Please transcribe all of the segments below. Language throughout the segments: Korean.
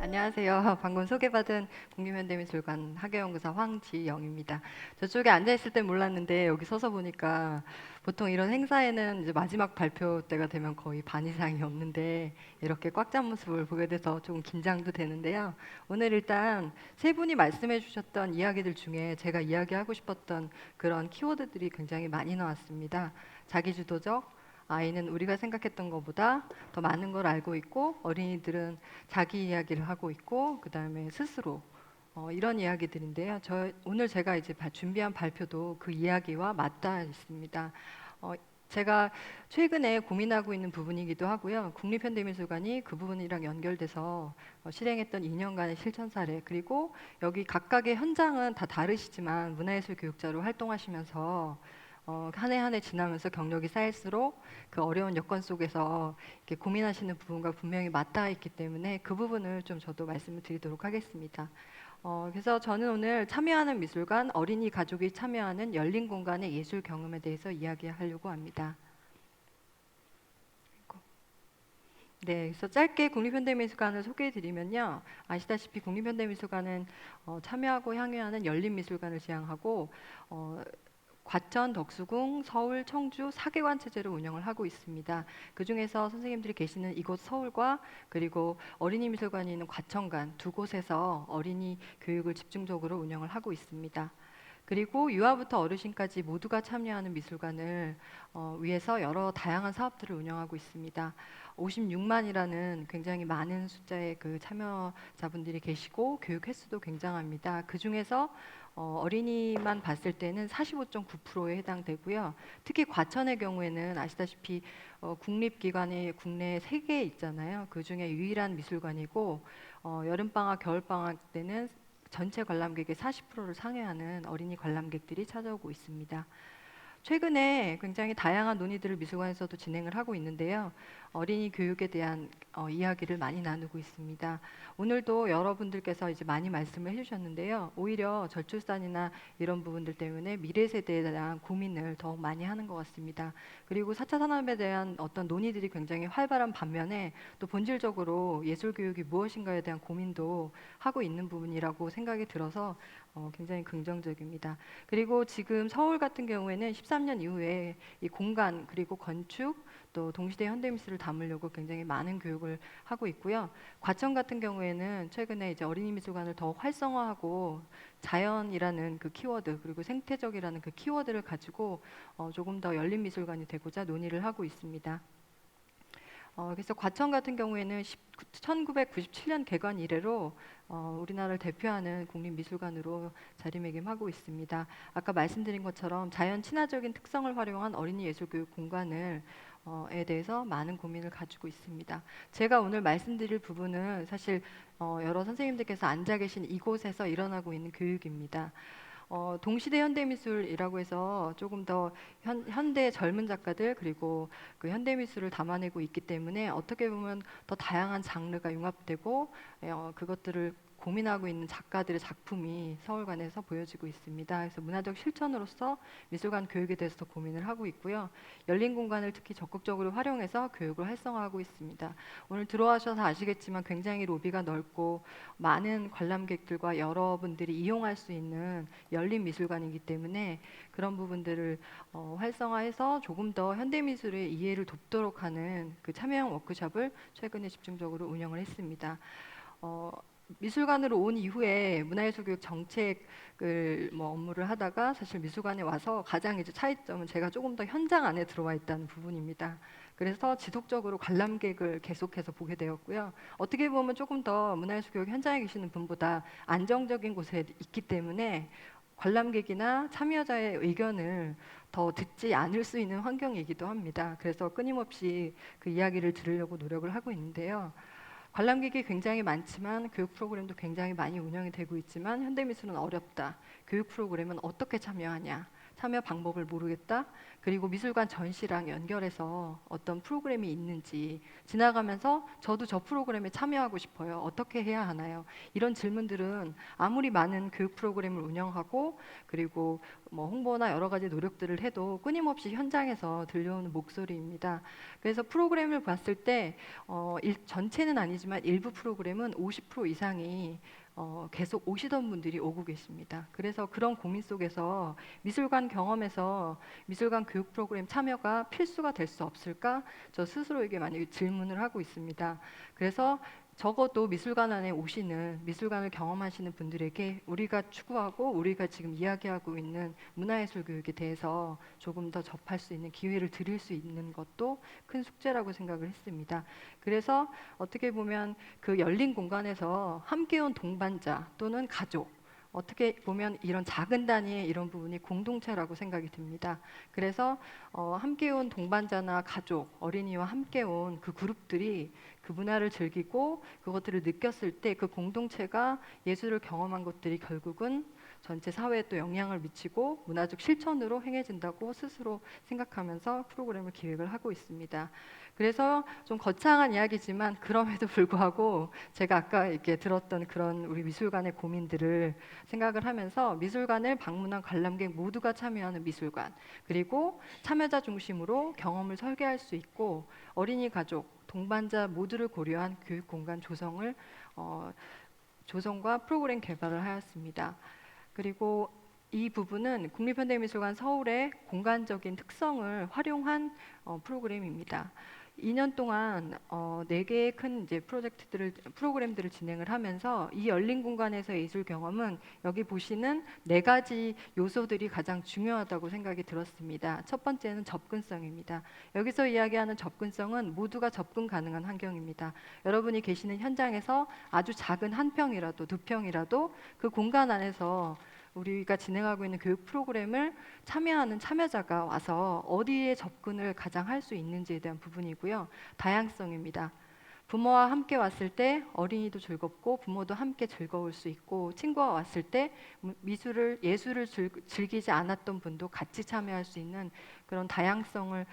안녕하세요. 방금 소개받은 국립현대미술관 학예연구사 황지영입니다. 저쪽에 앉아있을 땐 몰랐는데 여기 서서 보니까 보통 이런 행사에는 이제 마지막 발표 때가 되면 거의 반 이상이 없는데 이렇게 꽉 찬 모습을 보게 돼서 조금 긴장도 되는데요. 오늘 일단 세 분이 말씀해 주셨던 이야기들 중에 제가 이야기하고 싶었던 그런 키워드들이 굉장히 많이 나왔습니다. 자기주도적, 아이는 우리가 생각했던 것보다 더 많은 걸 알고 있고 어린이들은 자기 이야기를 하고 있고 그다음에 스스로 이런 이야기들인데요. 오늘 제가 이제 준비한 발표도 그 이야기와 맞닿아 있습니다. 어, 제가 최근에 고민하고 있는 부분이기도 하고요. 국립현대미술관이 그 부분이랑 연결돼서 실행했던 2년간의 실천 사례 그리고 여기 각각의 현장은 다 다르시지만 문화예술 교육자로 활동하시면서 한 해 한 해 지나면서 경력이 쌓일수록 그 어려운 여건 속에서 이렇게 고민하시는 부분과 분명히 맞닿아 있기 때문에 그 부분을 좀 저도 말씀을 드리도록 하겠습니다. 그래서 저는 오늘 참여하는 미술관, 어린이 가족이 참여하는 열린 공간의 예술 경험에 대해서 이야기하려고 합니다. 네, 그래서 짧게 국립현대미술관을 소개해드리면요. 아시다시피 국립현대미술관은 참여하고 향유하는 열린 미술관을 지향하고 어, 과천, 덕수궁, 서울, 청주 4개관 체제로 운영을 하고 있습니다. 그 중에서 선생님들이 계시는 이곳 서울과 그리고 어린이 미술관이 있는 과천관 두 곳에서 어린이 교육을 집중적으로 운영을 하고 있습니다. 그리고 유아부터 어르신까지 모두가 참여하는 미술관을 위해서 여러 다양한 사업들을 운영하고 있습니다. 56만이라는 굉장히 많은 숫자의 그 참여자분들이 계시고 교육 횟수도 굉장합니다. 그 중에서 어린이만 봤을 때는 45.9%에 해당되고요. 특히 과천의 경우에는 아시다시피 국립기관이 국내에 3개 있잖아요. 그 중에 유일한 미술관이고 여름방학, 겨울방학 때는 전체 관람객의 40%를 상회하는 어린이 관람객들이 찾아오고 있습니다. 최근에 굉장히 다양한 논의들을 미술관에서도 진행을 하고 있는데요. 어린이 교육에 대한 이야기를 많이 나누고 있습니다. 오늘도 여러분들께서 이제 많이 말씀을 해주셨는데요. 오히려 저출산이나 이런 부분들 때문에 미래 세대에 대한 고민을 더욱 많이 하는 것 같습니다. 그리고 4차 산업에 대한 어떤 논의들이 굉장히 활발한 반면에 또 본질적으로 예술 교육이 무엇인가에 대한 고민도 하고 있는 부분이라고 생각이 들어서 굉장히 긍정적입니다. 그리고 지금 서울 같은 경우에는 13년 이후에 이 공간 그리고 건축 또 동시대 현대미술을 담으려고 굉장히 많은 교육을 하고 있고요. 과천 같은 경우에는 최근에 이제 어린이 미술관을 더 활성화하고 자연이라는 그 키워드 그리고 생태적이라는 그 키워드를 가지고 조금 더 열린 미술관이 되고자 논의를 하고 있습니다. 그래서 과천 같은 경우에는 1997년 개관 이래로 우리나라를 대표하는 국립미술관으로 자리매김하고 있습니다. 아까 말씀드린 것처럼 자연 친화적인 특성을 활용한 어린이 예술교육 공간을 에 대해서 많은 고민을 가지고 있습니다. 제가 오늘 말씀드릴 부분은 사실 여러 선생님들께서 앉아 계신 이곳에서 일어나고 있는 교육입니다. 동시대 현대미술이라고 해서 조금 더 현대 젊은 작가들 그리고 그 현대미술을 담아내고 있기 때문에 어떻게 보면 더 다양한 장르가 융합되고 그것들을 고민하고 있는 작가들의 작품이 서울관에서 보여지고 있습니다. 그래서 문화적 실천으로서 미술관 교육에 대해서 더 고민을 하고 있고요. 열린 공간을 특히 적극적으로 활용해서 교육을 활성화하고 있습니다. 오늘 들어와셔서 아시겠지만 굉장히 로비가 넓고 많은 관람객들과 여러분들이 이용할 수 있는 열린 미술관이기 때문에 그런 부분들을 활성화해서 조금 더 현대미술의 이해를 돕도록 하는 그 참여형 워크숍을 최근에 집중적으로 운영을 했습니다. 어, 미술관으로 온 이후에 문화예술교육 정책을 업무를 하다가 사실 미술관에 와서 가장 이제 차이점은 제가 조금 더 현장 안에 들어와 있다는 부분입니다. 그래서 지속적으로 관람객을 계속해서 보게 되었고요. 어떻게 보면 조금 더 문화예술교육 현장에 계시는 분보다 안정적인 곳에 있기 때문에 관람객이나 참여자의 의견을 더 듣지 않을 수 있는 환경이기도 합니다. 그래서 끊임없이 그 이야기를 들으려고 노력을 하고 있는데요. 관람객이 굉장히 많지만 교육 프로그램도 굉장히 많이 운영이 되고 있지만 현대미술은 어렵다. 교육 프로그램은 어떻게 참여하냐? 참여 방법을 모르겠다. 그리고 미술관 전시랑 연결해서 어떤 프로그램이 있는지 지나가면서 저도 저 프로그램에 참여하고 싶어요. 어떻게 해야 하나요? 이런 질문들은 아무리 많은 교육 프로그램을 운영하고 그리고 뭐 홍보나 여러 가지 노력들을 해도 끊임없이 현장에서 들려오는 목소리입니다. 그래서 프로그램을 봤을 때 전체는 아니지만 일부 프로그램은 50% 이상이 계속 오시던 분들이 오고 계십니다. 그래서 그런 고민 속에서 미술관 경험에서 미술관 교육 프로그램 참여가 필수가 될 수 없을까? 저 스스로에게 많이 질문을 하고 있습니다. 그래서 적어도 미술관 안에 오시는 미술관을 경험하시는 분들에게 우리가 추구하고 우리가 지금 이야기하고 있는 문화예술 교육에 대해서 조금 더 접할 수 있는 기회를 드릴 수 있는 것도 큰 숙제라고 생각을 했습니다. 그래서 어떻게 보면 그 열린 공간에서 함께 온 동반자 또는 가족 어떻게 보면 이런 작은 단위의 이런 부분이 공동체라고 생각이 듭니다. 그래서 함께 온 동반자나 가족, 어린이와 함께 온 그 그룹들이 그 문화를 즐기고 그것들을 느꼈을 때 그 공동체가 예술을 경험한 것들이 결국은 전체 사회에 또 영향을 미치고 문화적 실천으로 행해진다고 스스로 생각하면서 프로그램을 기획을 하고 있습니다. 그래서 좀 거창한 이야기지만 그럼에도 불구하고 제가 아까 이렇게 들었던 그런 우리 미술관의 고민들을 생각을 하면서 미술관을 방문한 관람객 모두가 참여하는 미술관 그리고 참여자 중심으로 경험을 설계할 수 있고 어린이 가족 동반자 모두를 고려한 교육 공간 조성과 프로그램 개발을 하였습니다. 그리고 이 부분은 국립현대미술관 서울의 공간적인 특성을 활용한 프로그램입니다. 2년 동안 4개의 큰 이제 프로그램들을 진행을 하면서 이 열린 공간에서의 예술 경험은 여기 보시는 4가지 요소들이 가장 중요하다고 생각이 들었습니다. 첫 번째는 접근성입니다. 여기서 이야기하는 접근성은 모두가 접근 가능한 환경입니다. 여러분이 계시는 현장에서 아주 작은 한 평이라도 두 평이라도 그 공간 안에서 우리가 진행하고 있는 교육 프로그램을 참여하는 참여자가 와서 어디에 접근을 가장 할 수 있는지에 대한 부분이고요. 다양성입니다. 부모와 함께 왔을 때 어린이도 즐겁고 부모도 함께 즐거울 수 있고 친구와 왔을 때 예술을 즐기지 않았던 분도 같이 참여할 수 있는 그런 다양성을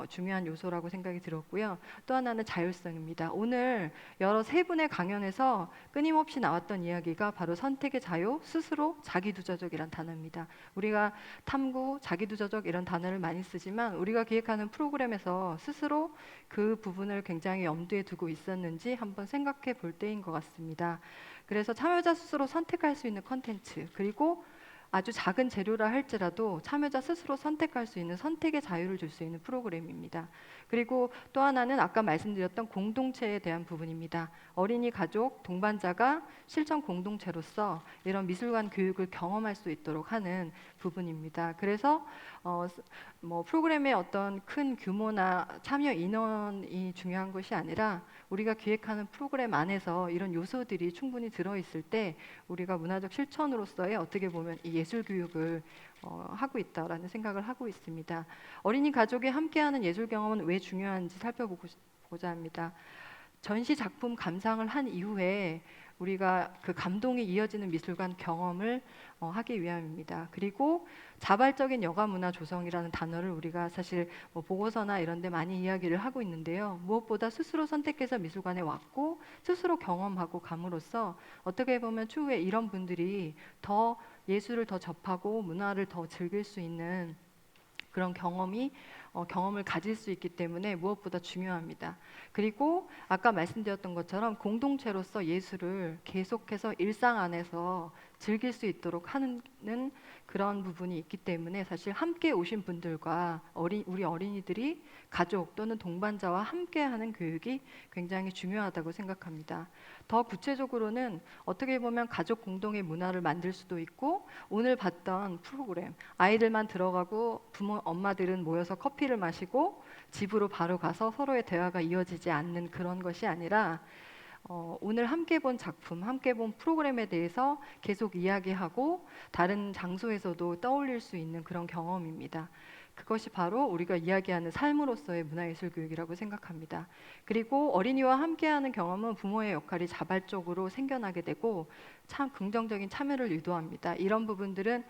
중요한 요소라고 생각이 들었고요. 또 하나는 자율성입니다. 오늘 여러 세 분의 강연에서 끊임없이 나왔던 이야기가 바로 선택의 자유, 스스로 자기두자적이란 단어입니다. 우리가 탐구, 자기두자적 이런 단어를 많이 쓰지만 우리가 기획하는 프로그램에서 스스로 그 부분을 굉장히 염두에 두고 있었는지 한번 생각해 볼 때인 것 같습니다. 그래서 참여자 스스로 선택할 수 있는 컨텐츠 그리고 아주 작은 재료라 할지라도 참여자 스스로 선택할 수 있는 선택의 자유를 줄 수 있는 프로그램입니다. 그리고 또 하나는 아까 말씀드렸던 공동체에 대한 부분입니다. 어린이 가족, 동반자가 실천 공동체로서 이런 미술관 교육을 경험할 수 있도록 하는 부분입니다. 그래서 프로그램의 어떤 큰 규모나 참여 인원이 중요한 것이 아니라 우리가 기획하는 프로그램 안에서 이런 요소들이 충분히 들어있을 때 우리가 문화적 실천으로서의 어떻게 보면 이 예술 교육을 하고 있다라는 생각을 하고 있습니다. 어린이 가족이 함께하는 예술 경험은 왜 중요한지 살펴보고자 합니다. 전시 작품 감상을 한 이후에 우리가 그 감동이 이어지는 미술관 경험을 하기 위함입니다. 그리고 자발적인 여가 문화 조성이라는 단어를 우리가 사실 보고서나 이런 데 많이 이야기를 하고 있는데요. 무엇보다 스스로 선택해서 미술관에 왔고 스스로 경험하고 감으로써 어떻게 보면 추후에 이런 분들이 더 예술을 더 접하고 문화를 더 즐길 수 있는 그런 경험을 가질 수 있기 때문에 무엇보다 중요합니다. 그리고 아까 말씀드렸던 것처럼 공동체로서 예술을 계속해서 일상 안에서 즐길 수 있도록 하는 그런 부분이 있기 때문에 사실 함께 오신 분들과 우리 어린이들이 가족 또는 동반자와 함께하는 교육이 굉장히 중요하다고 생각합니다. 더 구체적으로는 어떻게 보면 가족 공동의 문화를 만들 수도 있고 오늘 봤던 프로그램 아이들만 들어가고 부모 엄마들은 모여서 커피를 마시고 집으로 바로 가서 서로의 대화가 이어지지 않는 그런 것이 아니라 오늘 함께 본 작품, 함께 본 프로그램에 대해서 계속 이야기하고 다른 장소에서도 떠올릴 수 있는 그런 경험입니다. 그것이 바로 우리가 이야기하는 삶으로서의 문화예술 교육이라고 생각합니다. 그리고 어린이와 함께하는 경험은 부모의 역할이 자발적으로 생겨나게 되고 참 긍정적인 참여를 유도합니다. 이런 부분들은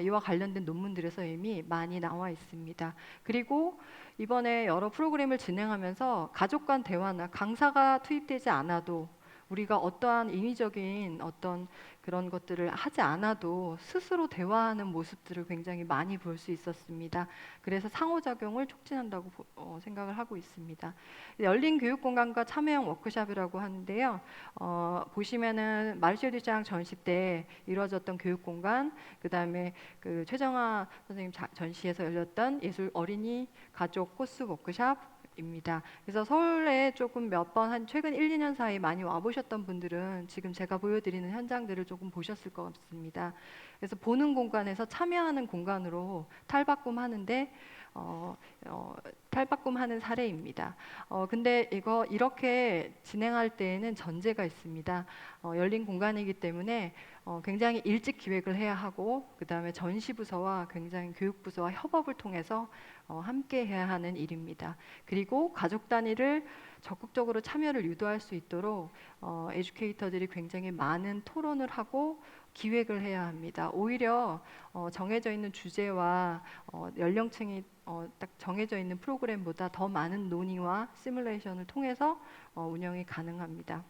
이와 관련된 논문들에서 이미 많이 나와 있습니다. 그리고 이번에 여러 프로그램을 진행하면서 가족 간 대화나 강사가 투입되지 않아도 우리가 어떠한 인위적인 어떤 그런 것들을 하지 않아도 스스로 대화하는 모습들을 굉장히 많이 볼 수 있었습니다. 그래서 상호작용을 촉진한다고 생각을 하고 있습니다. 열린 교육 공간과 참여형 워크숍이라고 하는데요. 보시면은 마르셀 듀샹 전시 때 이루어졌던 교육 공간, 그다음에 그 최정화 선생님 전시에서 열렸던 예술 어린이 가족 코스 워크숍 입니다. 그래서 서울에 조금 몇 번 한 최근 1, 2년 사이 많이 와보셨던 분들은 지금 제가 보여드리는 현장들을 조금 보셨을 것 같습니다. 그래서 보는 공간에서 참여하는 공간으로 탈바꿈하는데 어, 탈바꿈하는 사례입니다. 근데 이거 이렇게 진행할 때에는 전제가 있습니다. 열린 공간이기 때문에 굉장히 일찍 기획을 해야 하고 그다음에 전시부서와 굉장히 교육부서와 협업을 통해서 함께 해야 하는 일입니다. 그리고 가족 단위를 적극적으로 참여를 유도할 수 있도록 에듀케이터들이 굉장히 많은 토론을 하고 기획을 해야 합니다. 오히려 정해져 있는 주제와 연령층이 딱 정해져 있는 프로그램보다 더 많은 논의와 시뮬레이션을 통해서 운영이 가능합니다.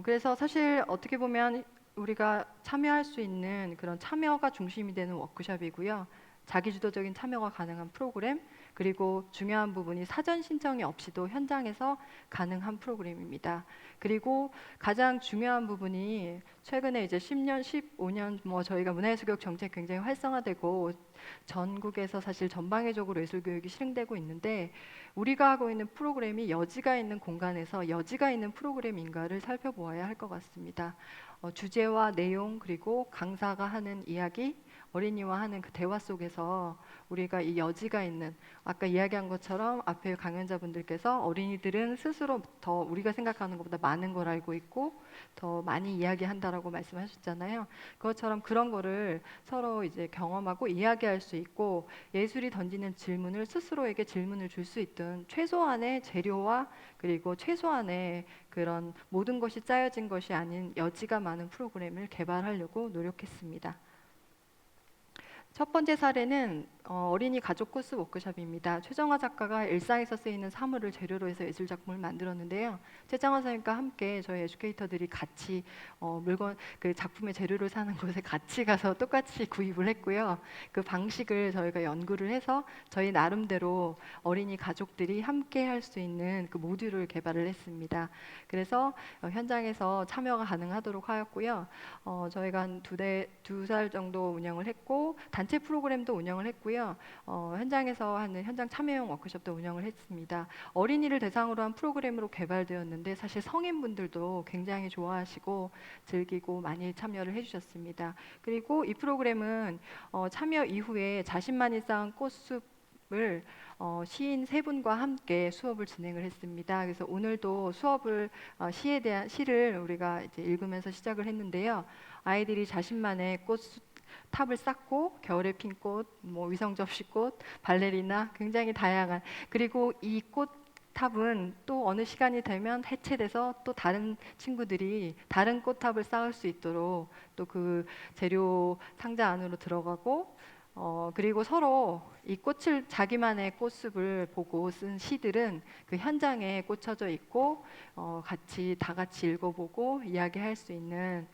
그래서 사실 어떻게 보면 우리가 참여할 수 있는 그런 참여가 중심이 되는 워크숍이고요. 자기주도적인 참여가 가능한 프로그램, 그리고 중요한 부분이 사전 신청이 없이도 현장에서 가능한 프로그램입니다. 그리고 가장 중요한 부분이 최근에 이제 10년, 15년 뭐 저희가 문화예술교육 정책 굉장히 활성화되고 전국에서 사실 전방위적으로 예술교육이 실행되고 있는데 우리가 하고 있는 프로그램이 여지가 있는 공간에서 여지가 있는 프로그램인가를 살펴보아야 할 것 같습니다. 주제와 내용 그리고 강사가 하는 이야기, 어린이와 하는 그 대화 속에서 우리가 이 여지가 있는 아까 이야기한 것처럼 앞에 강연자분들께서 어린이들은 스스로 더 우리가 생각하는 것보다 많은 걸 알고 있고 더 많이 이야기한다라고 말씀하셨잖아요. 그것처럼 그런 거를 서로 이제 경험하고 이야기할 수 있고 예술이 던지는 질문을 스스로에게 질문을 줄 수 있던 최소한의 재료와 그리고 최소한의 그런 모든 것이 짜여진 것이 아닌 여지가 많은 프로그램을 개발하려고 노력했습니다. 첫 번째 사례는 어린이 가족 코스 워크숍입니다. 최정화 작가가 일상에서 쓰이는 사물을 재료로 해서 예술 작품을 만들었는데요. 최정화 선생님과 함께 저희 에듀케이터들이 같이 물건 그 작품의 재료를 사는 곳에 같이 가서 똑같이 구입을 했고요. 그 방식을 저희가 연구를 해서 저희 나름대로 어린이 가족들이 함께 할 수 있는 그 모듈을 개발을 했습니다. 그래서 현장에서 참여가 가능하도록 하였고요. 저희가 한 두 살 정도 운영을 했고 단체 프로그램도 운영을 했고요. 현장에서 하는 현장 참여형 워크숍도 운영을 했습니다. 어린이를 대상으로 한 프로그램으로 개발되었는데 사실 성인분들도 굉장히 좋아하시고 즐기고 많이 참여를 해주셨습니다. 그리고 이 프로그램은 참여 이후에 자신만이 쌓은 꽃숲을 시인 세 분과 함께 수업을 진행을 했습니다. 그래서 오늘도 수업을 시에 대한 시를 우리가 이제 읽으면서 시작을 했는데요. 아이들이 자신만의 꽃 탑을 쌓고 겨울에 핀 꽃, 뭐 위성 접시꽃, 발레리나 굉장히 다양한 그리고 이 꽃 탑은 또 어느 시간이 되면 해체돼서 또 다른 친구들이 다른 꽃탑을 쌓을 수 있도록 또 그 재료 상자 안으로 들어가고 그리고 서로 이 꽃을 자기만의 꽃숲을 보고 쓴 시들은 그 현장에 꽂혀져 있고 같이 다 같이 읽어보고 이야기할 수 있는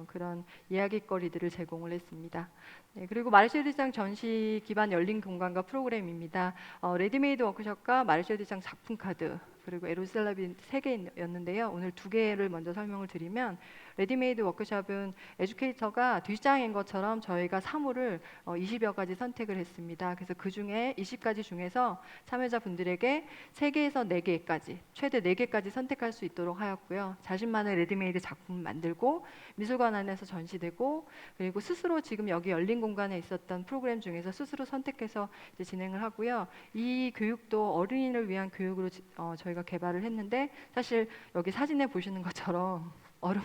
그런 이야기거리들을 제공을 했습니다. 네, 그리고 마르셀 디장 전시 기반 열린 공간과 프로그램입니다. 레디메이드 워크숍과 마르셀 디장 작품 카드 그리고 에로셀라빈 3개였는데요. 오늘 2개를 먼저 설명을 드리면 레디메이드 워크숍은 에듀케이터가 뒷장인 것처럼 저희가 사물을 20여 가지 선택을 했습니다. 그래서 그 중에 20가지 중에서 참여자분들에게 3개에서 4개까지 최대 4개까지 선택할 수 있도록 하였고요. 자신만의 레디메이드 작품 만들고 미술관 안에서 전시되고 그리고 스스로 지금 여기 열린 공간에 있었던 프로그램 중에서 스스로 선택해서 이제 진행을 하고요. 이 교육도 어린이를 위한 교육으로 저희가 개발을 했는데 사실 여기 사진에 보시는 것처럼 얼음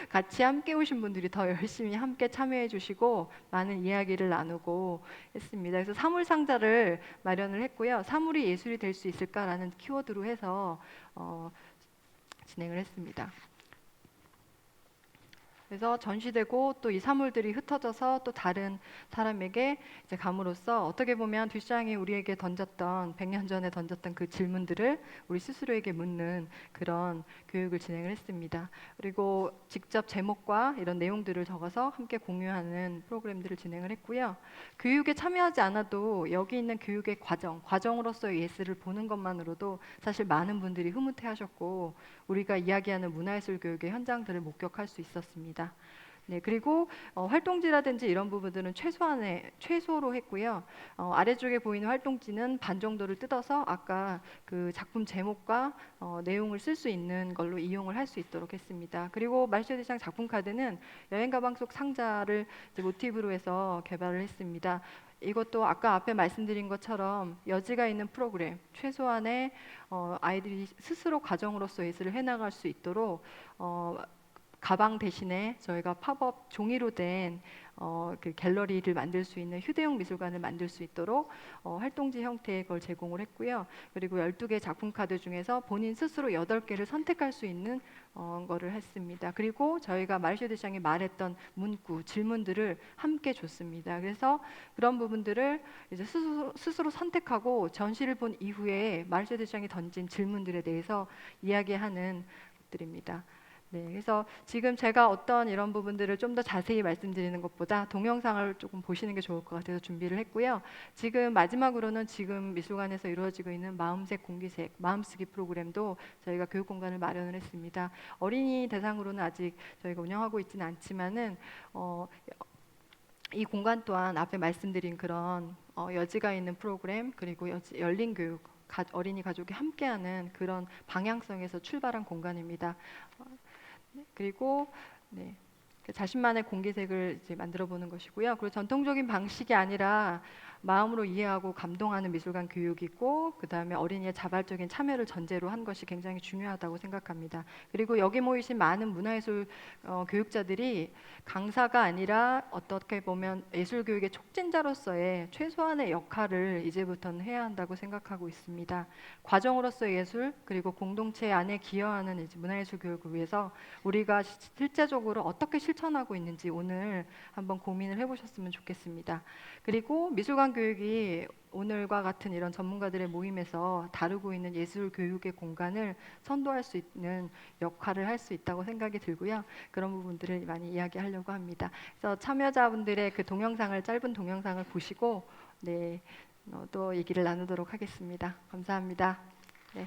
같이 함께 오신 분들이 더 열심히 함께 참여해 주시고 많은 이야기를 나누고 했습니다. 그래서 사물 상자를 마련을 했고요. 사물이 예술이 될 수 있을까라는 키워드로 해서 어, 진행을 했습니다. 그래서 전시되고 또 이 사물들이 흩어져서 또 다른 사람에게 이제 감으로써 어떻게 보면 뒷장이 우리에게 던졌던 100년 전에 던졌던 그 질문들을 우리 스스로에게 묻는 그런 교육을 진행을 했습니다. 그리고 직접 제목과 이런 내용들을 적어서 함께 공유하는 프로그램들을 진행을 했고요. 교육에 참여하지 않아도 여기 있는 교육의 과정으로서의 예술을 보는 것만으로도 사실 많은 분들이 흐뭇해하셨고 우리가 이야기하는 문화예술 교육의 현장들을 목격할 수 있었습니다. 네, 그리고 활동지라든지 이런 부분들은 최소로 했고요. 아래쪽에 보이는 활동지는 반 정도를 뜯어서 아까 그 작품 제목과 내용을 쓸 수 있는 걸로 이용을 할 수 있도록 했습니다. 그리고 말쇼대상 작품 카드는 여행 가방 속 상자를 이제 모티브로 해서 개발을 했습니다. 이것도 아까 앞에 말씀드린 것처럼 여지가 있는 프로그램, 최소한의 아이들이 스스로 과정으로서 예술을 해나갈 수 있도록 가방 대신에 저희가 팝업 종이로 된 그 갤러리를 만들 수 있는 휴대용 미술관을 만들 수 있도록 활동지 형태의 걸 제공을 했고요. 그리고 12개 작품 카드 중에서 본인 스스로 8개를 선택할 수 있는 거를 했습니다. 그리고 저희가 마르쇼 대샹이 말했던 문구, 질문들을 함께 줬습니다. 그래서 그런 부분들을 이제 스스로 선택하고 전시를 본 이후에 마르쇼 대샹이 던진 질문들에 대해서 이야기하는 것들입니다. 네, 그래서 지금 제가 어떤 이런 부분들을 좀 더 자세히 말씀드리는 것보다 동영상을 조금 보시는 게 좋을 것 같아서 준비를 했고요. 지금 마지막으로는 지금 미술관에서 이루어지고 있는 마음색 공기색, 마음쓰기 프로그램도 저희가 교육 공간을 마련을 했습니다. 어린이 대상으로는 아직 저희가 운영하고 있지는 않지만은 이 공간 또한 앞에 말씀드린 그런 여지가 있는 프로그램 그리고 열린 교육 어린이 가족이 함께하는 그런 방향성에서 출발한 공간입니다. 그리고 네, 자신만의 공기색을 이제 만들어 보는 것이고요. 그리고 전통적인 방식이 아니라 마음으로 이해하고 감동하는 미술관 교육이 있고 그 다음에 어린이의 자발적인 참여를 전제로 한 것이 굉장히 중요하다고 생각합니다. 그리고 여기 모이신 많은 문화예술 교육자들이 강사가 아니라 어떻게 보면 예술 교육의 촉진자로서의 최소한의 역할을 이제부터는 해야 한다고 생각하고 있습니다. 과정으로서의 예술 그리고 공동체 안에 기여하는 이제 문화예술 교육을 위해서 우리가 실제적으로 어떻게 실천하고 있는지 오늘 한번 고민을 해보셨으면 좋겠습니다. 그리고 미술관 교육이 오늘과 같은 이런 전문가들의 모임에서 다루고 있는 예술 교육의 공간을 선도할 수 있는 역할을 할 수 있다고 생각이 들고요. 그런 부분들을 많이 이야기하려고 합니다. 그래서 참여자분들의 그 짧은 동영상을 보시고 네, 또 얘기를 나누도록 하겠습니다. 감사합니다. 네.